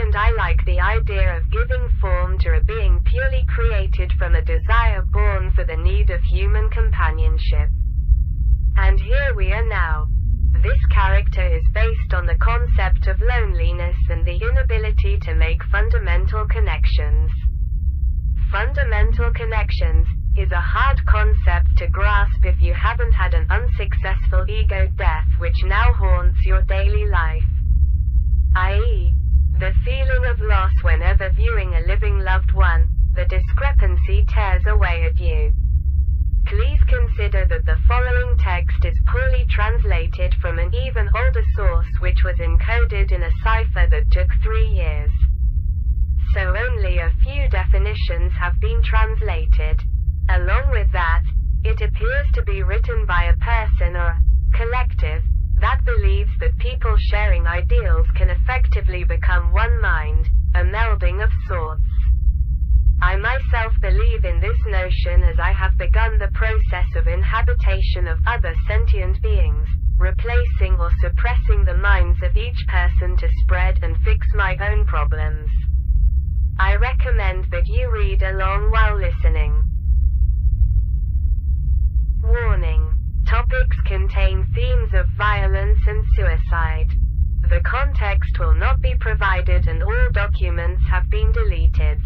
Second, I like the idea of giving form to a being purely created from a desire born for the need of human companionship. And here we are now. This character is based on the concept of loneliness and the inability to make fundamental connections. Fundamental connections is a hard concept to grasp if you haven't had an unsuccessful ego death which now haunts your daily life. i.e., the feeling of loss whenever viewing a living loved one. The discrepancy tears away at you. Please consider that the following text is poorly translated from an even older source which was encoded in a cipher that took 3 years. So only a few definitions have been translated. Along with that, it appears to be written by a person or a collective that believes that people sharing ideals can effectively become one mind, a melding of sorts. I myself believe in this notion as I have begun the process of inhabitation of other sentient beings, replacing or suppressing the minds of each person to spread and fix my own problems. I recommend that you read along while listening. Warning. Topics contain themes of violence and suicide. The context will not be provided and all documents have been deleted.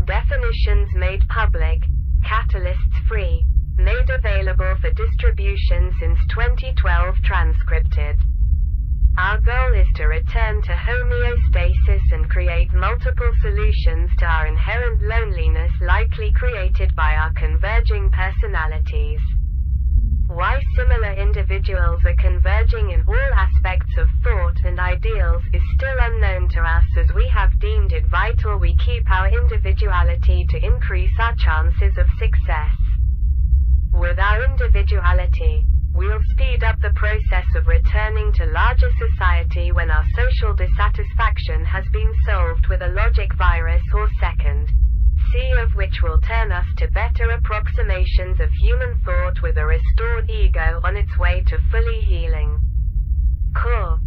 Definitions made public, catalysts free, made available for distribution since 2012, transcripted. Our goal is to return to homeostasis and create multiple solutions to our inherent loneliness likely created by our converging personalities. Why similar individuals are converging in all aspects of thought and ideals is still unknown to us, as we have deemed it vital we keep our individuality to increase our chances of success. With our individuality, we'll speed up the process of returning to larger society when our social dissatisfaction has been solved with a logic virus or second C of which will turn us to better approximations of human thought with a restored ego on its way to fully healing. Core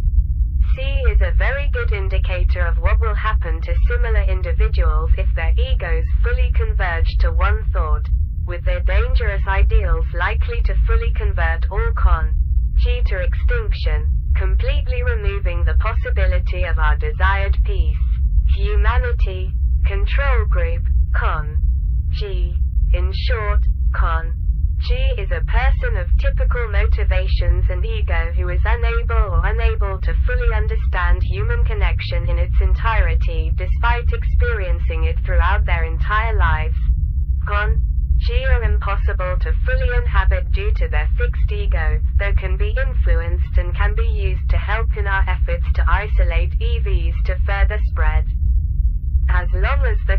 C is a very good indicator of what will happen to similar individuals if their egos fully converge to one thought, with their dangerous ideals likely to fully convert all G to extinction, completely removing the possibility of our desired peace, humanity, control group, G. In short, G is a person of typical motivations and ego who is unable to fully understand human connection in its entirety despite experiencing it throughout their entire lives. G are impossible to fully inhabit due to their fixed ego, though can be influenced and can be used to help in our efforts to isolate EVs to further spread. As long as the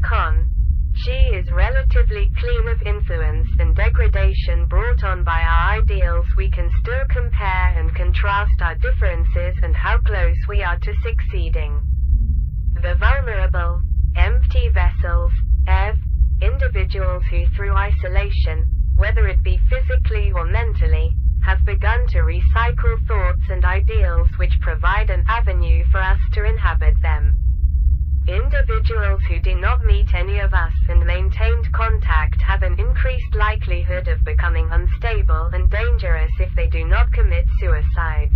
G is relatively clean of influence and degradation brought on by our ideals, we can still compare and contrast our differences and how close we are to succeeding. The vulnerable, empty vessels, individuals who through isolation, whether it be physically or mentally, have begun to recycle thoughts and ideals which provide an avenue for us to inhabit them. Individuals who do not meet any of us and maintained contact have an increased likelihood of becoming unstable and dangerous if they do not commit suicide.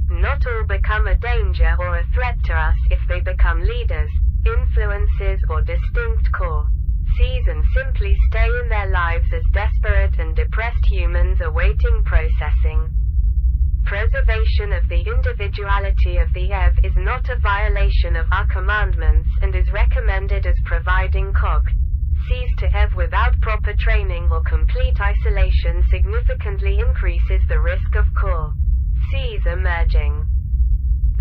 Not all become a danger or a threat to us if they become leaders, influences or distinct core Cs and simply stay in their lives as desperate and depressed humans awaiting processing. Preservation of the individuality of the EV is not a violation of our commandments and is recommended as providing Cs to EV without proper training or complete isolation significantly increases the risk of Cs emerging.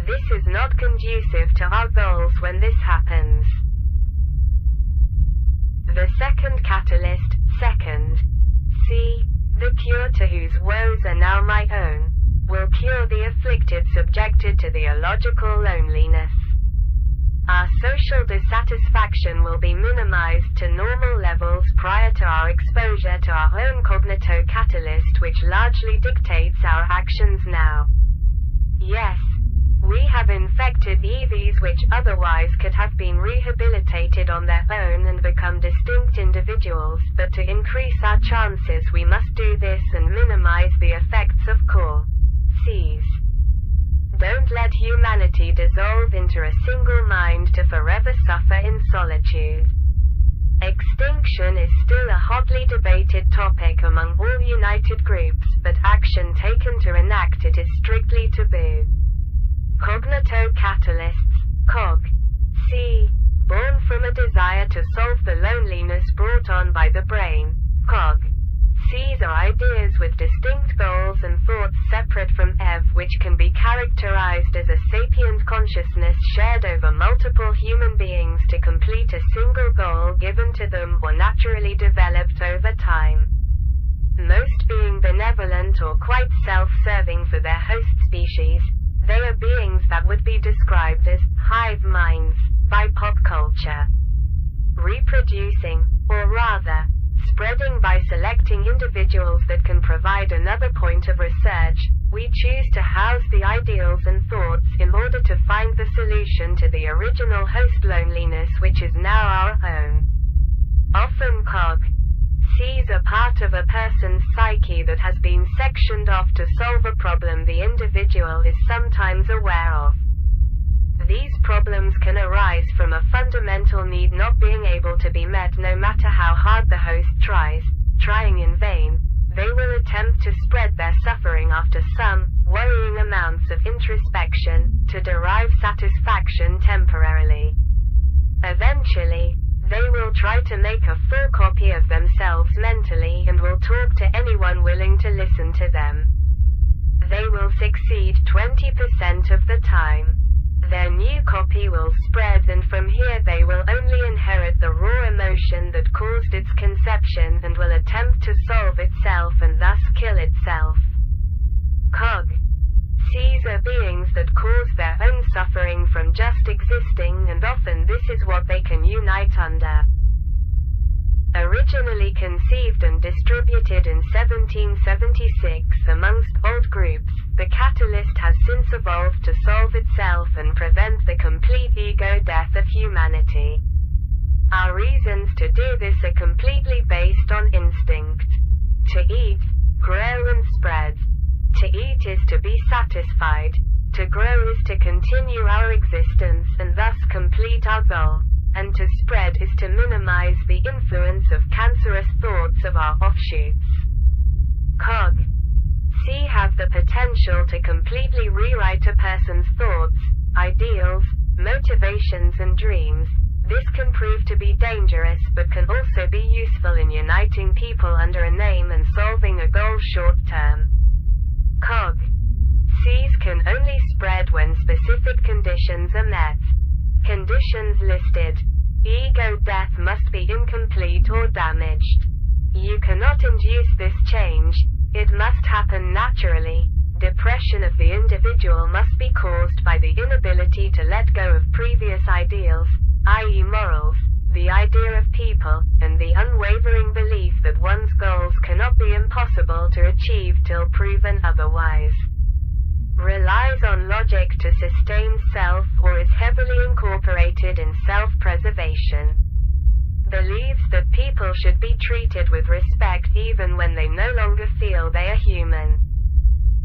This is not conducive to our goals when this happens. The second catalyst, C, the cure to whose woes are now my own, will cure the afflicted subjected to the illogical loneliness. Our social dissatisfaction will be minimized to normal levels prior to our exposure to our own cognito-catalyst, which largely dictates our actions now. Yes, We have infected EVs which otherwise could have been rehabilitated on their own and become distinct individuals, but to increase our chances we must do this and minimize the effects of core Cs. Don't let humanity dissolve into a single mind to forever suffer in solitude. Extinction is still a hotly debated topic among all united groups, but action taken to enact it is strictly taboo. Cognitocatalysts, COG. Born from a desire to solve the loneliness brought on by the brain, COG. Cs are ideas with distinct goals and thoughts separate from EV, which can be characterized as a sapient consciousness shared over multiple human beings to complete a single goal given to them or naturally developed over time. Most being benevolent or quite self-serving for their host species, they are beings that would be described as hive minds by pop culture. Reproducing, or rather, spreading by selecting individuals that can provide another point of research, we choose to house the ideals and thoughts in order to find the solution to the original host loneliness which is now our own. Often COG. Cs are part of a person's psyche that has been sectioned off to solve a problem the individual is sometimes aware of. These problems can arise from a fundamental need not being able to be met no matter how hard the host tries. Trying in vain, they will attempt to spread their suffering after some worrying amounts of introspection, to derive satisfaction temporarily. Eventually, they will try to make a full copy of themselves mentally and will talk to anyone willing to listen to them. They will succeed 20% of the time. Their new copy will spread, and from here they will only inherit the raw emotion that caused its conception and will attempt to solve itself and thus kill itself. COG. Cs are beings that cause their own suffering from just existing, and often this is what they can unite under. Originally conceived and distributed in 1776 amongst old groups, the catalyst has since evolved to solve itself and prevent the complete ego death of humanity. Our reasons to do this are completely based on instinct. To eat, grow and spread. To eat is to be satisfied. To grow is to continue our existence and thus complete our goal. And to spread is to minimize the influence of cancerous thoughts of our offshoots. COG. C have the potential to completely rewrite a person's thoughts, ideals, motivations and dreams. This can prove to be dangerous but can also be useful in uniting people under a name and solving a goal short term. COG. Cs can only spread when specific conditions are met. Conditions listed. Ego death must be incomplete or damaged. You cannot induce this change. It must happen naturally. Depression of the individual must be caused by the inability to let go of previous ideals, i.e. morals, the idea of people, and the unwavering belief that one's goals cannot be impossible to achieve till proven otherwise. Relies on logic to sustain self or is heavily incorporated in self-preservation. Believes that people should be treated with respect even when they no longer feel they are human.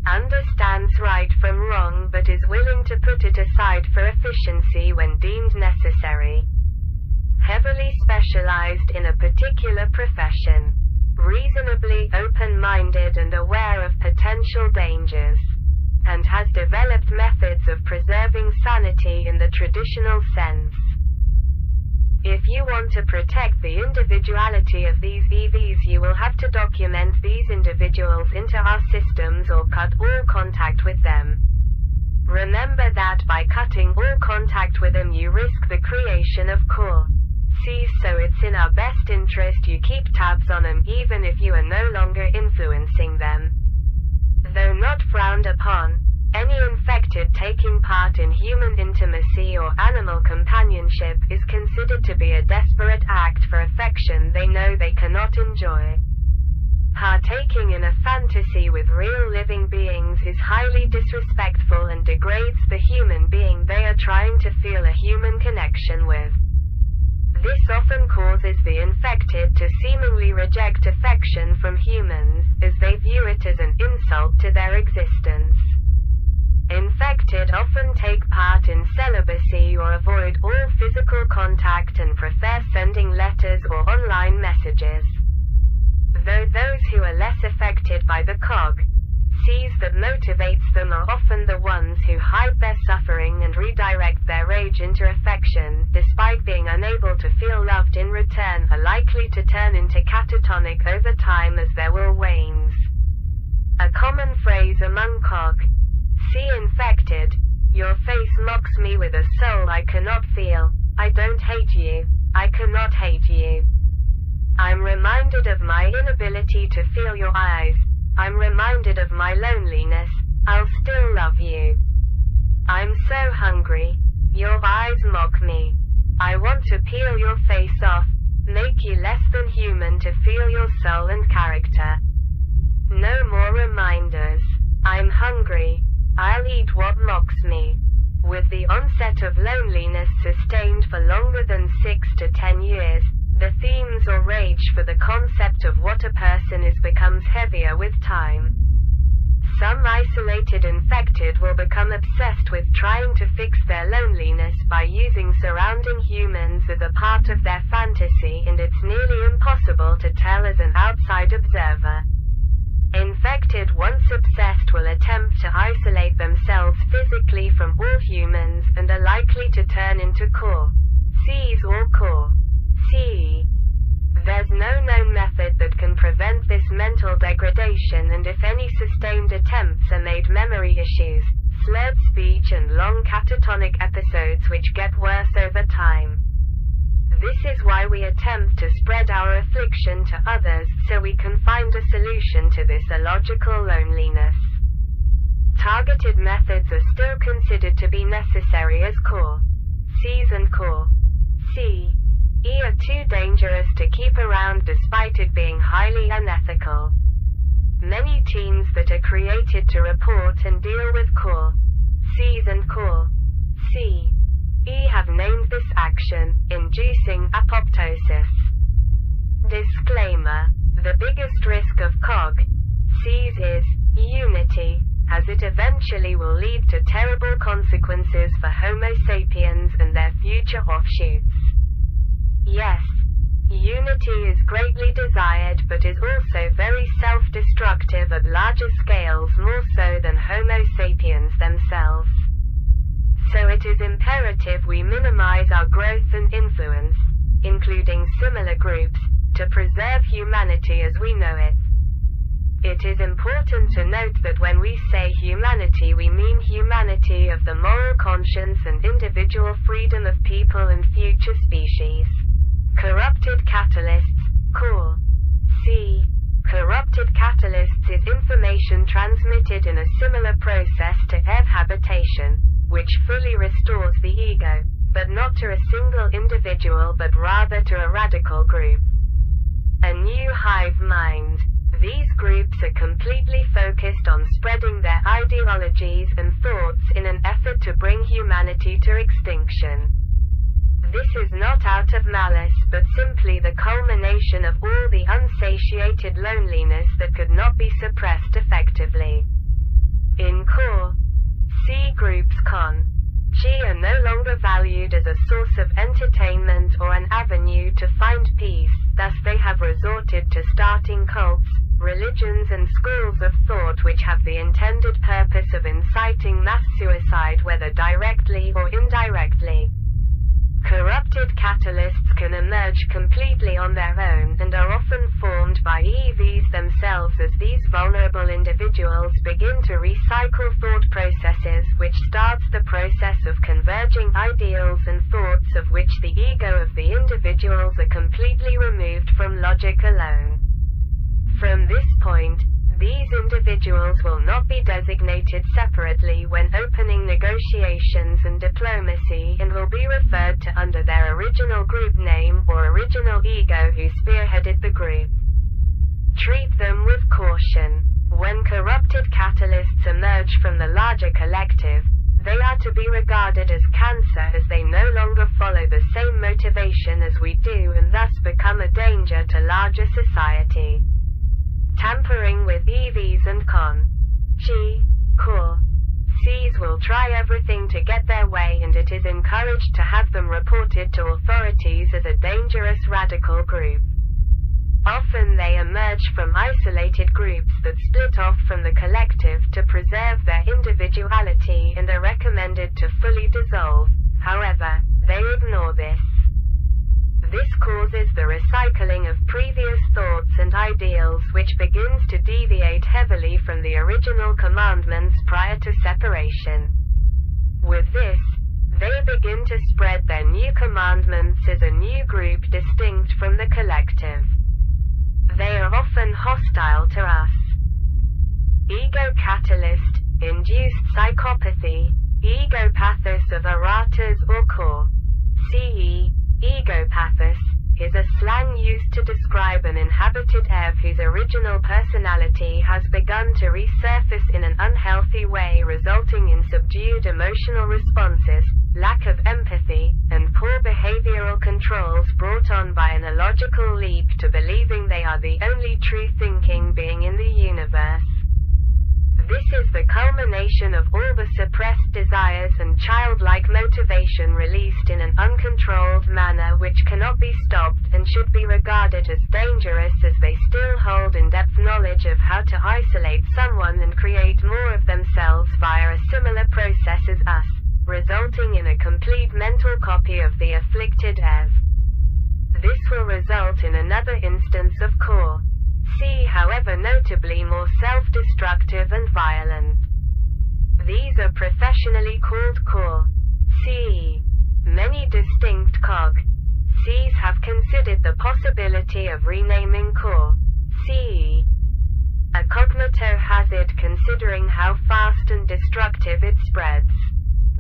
Understands right from wrong but is willing to put it aside for efficiency when deemed necessary. Heavily specialized in a particular profession. Reasonably open-minded and aware of potential dangers. And has developed methods of preserving sanity in the traditional sense. If you want to protect the individuality of these EVs, you will have to document these individuals into our systems or cut all contact with them. Remember that by cutting all contact with them you risk the creation of core Cs, so it's in our best interest you keep tabs on them even if you are no longer influencing them. Though not frowned upon, any infected taking part in human intimacy or animal companionship is considered to be a desperate act for affection they know they cannot enjoy. Partaking in a fantasy with real living beings is highly disrespectful and degrades the human being they are trying to feel a human connection with. This often causes the infected to seemingly reject affection from humans, as they view it as an insult to their existence. Infected often take part in celibacy or avoid all physical contact and prefer sending letters or online messages. Though those who are less affected by the C's that motivates them are often the ones who hide their suffering and redirect their rage into affection, despite being unable to feel loved in return, are likely to turn into catatonic over time as their will wanes. A common phrase among C infected, "Your face mocks me with a soul I cannot feel. I don't hate you. I cannot hate you. I'm reminded of my inability to feel your eyes. I'm reminded of my loneliness. I'll still love you. I'm so hungry. Your eyes mock me. I want to peel your face off, make you less than human to feel your soul and character. No more reminders. I'm hungry. I'll eat what mocks me." With the onset of loneliness sustained for longer than 6 to 10 years, the themes or rage for the concept of what a person is becomes heavier with time. Some isolated infected will become obsessed with trying to fix their loneliness by using surrounding humans as a part of their fantasy, and it's nearly impossible to tell as an outside observer. Infected once obsessed will attempt to isolate themselves physically from all humans and are likely to turn into C's or C. There's no known method that can prevent this mental degradation, and if any sustained attempts are made, memory issues, slurred speech and long catatonic episodes which get worse over time. This is why we attempt to spread our affliction to others, so we can find a solution to this illogical loneliness. Targeted methods are still considered to be necessary as C's and C are too dangerous to keep around despite it being highly unethical. Many teams that are created to report and deal with C's and C have named this action, inducing apoptosis. Disclaimer: the biggest risk of C's is unity, as it eventually will lead to terrible consequences for Homo sapiens and their future offshoots. Yes, unity is greatly desired but is also very self-destructive at larger scales, more so than Homo sapiens themselves. So it is imperative we minimize our growth and influence, including similar groups, to preserve humanity as we know it. It is important to note that when we say humanity, we mean humanity of the moral conscience and individual freedom of people and future species. Corrupted catalysts, C. Corrupted catalysts is information transmitted in a similar process to EV habitation, which fully restores the ego, but not to a single individual but rather to a radical group. A new hive mind. These groups are completely focused on spreading their ideologies and thoughts in an effort to bring humanity to extinction. This is not out of malice but simply the culmination of all the unsatiated loneliness that could not be suppressed effectively. In C groups G are no longer valued as a source of entertainment or an avenue to find peace, thus they have resorted to starting cults, religions and schools of thought which have the intended purpose of inciting mass suicide, whether directly or indirectly. Corrupted catalysts can emerge completely on their own and are often formed by EVs themselves as these vulnerable individuals begin to recycle thought processes, which starts the process of converging ideals and thoughts of which the ego of the individuals are completely removed from logic alone. From this point, these individuals will not be designated separately when opening negotiations and diplomacy and will be referred to under their original group name or original ego who spearheaded the group. Treat them with caution. When corrupt affected catalysts emerge from the larger collective, they are to be regarded as cancer as they no longer follow the same motivation as we do and thus become a danger to larger society. Tampering with EVs and core Cs will try everything to get their way, and it is encouraged to have them reported to authorities as a dangerous radical group. Often they emerge from isolated groups that split off from the collective to preserve their individuality and are recommended to fully dissolve. However, they ignore this. This causes the recycling of previous thoughts and ideals, which begins to deviate heavily from the original commandments prior to separation. With this, they begin to spread their new commandments as a new group distinct from the collective. They are often hostile to us. Ego catalyst, induced psychopathy, egopathos of eratas or core. CE, egopathos, is a slang used to describe an inhabited EV whose original personality has begun to resurface in an unhealthy way, resulting in subdued emotional responses, lack of empathy, and poor behavioral controls brought on by an illogical leap to believing they are the only true thinking being in the universe. This is the culmination of all the suppressed desires and childlike motivation released in an uncontrolled manner, which cannot be stopped and should be regarded as dangerous, as they still hold in-depth knowledge of how to isolate someone and create more of themselves via a similar process as us, resulting in a complete mental copy of the afflicted EV. This will result in another instance of core C, however notably more self-destructive and violent. These are professionally called core CE. Many distinct cog Cs have considered the possibility of renaming core CE a cognito-hazard, considering how fast and destructive it spreads.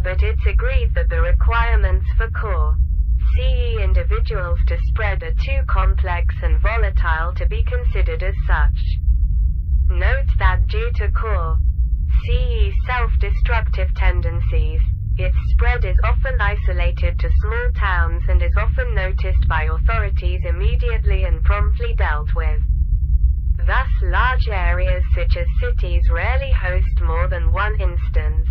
But it's agreed that the requirements for core CE individuals to spread are too complex and volatile to be considered as such. Note that due to core CE self-destructive tendencies, its spread is often isolated to small towns and is often noticed by authorities immediately and promptly dealt with. Thus, large areas such as cities rarely host more than one instance.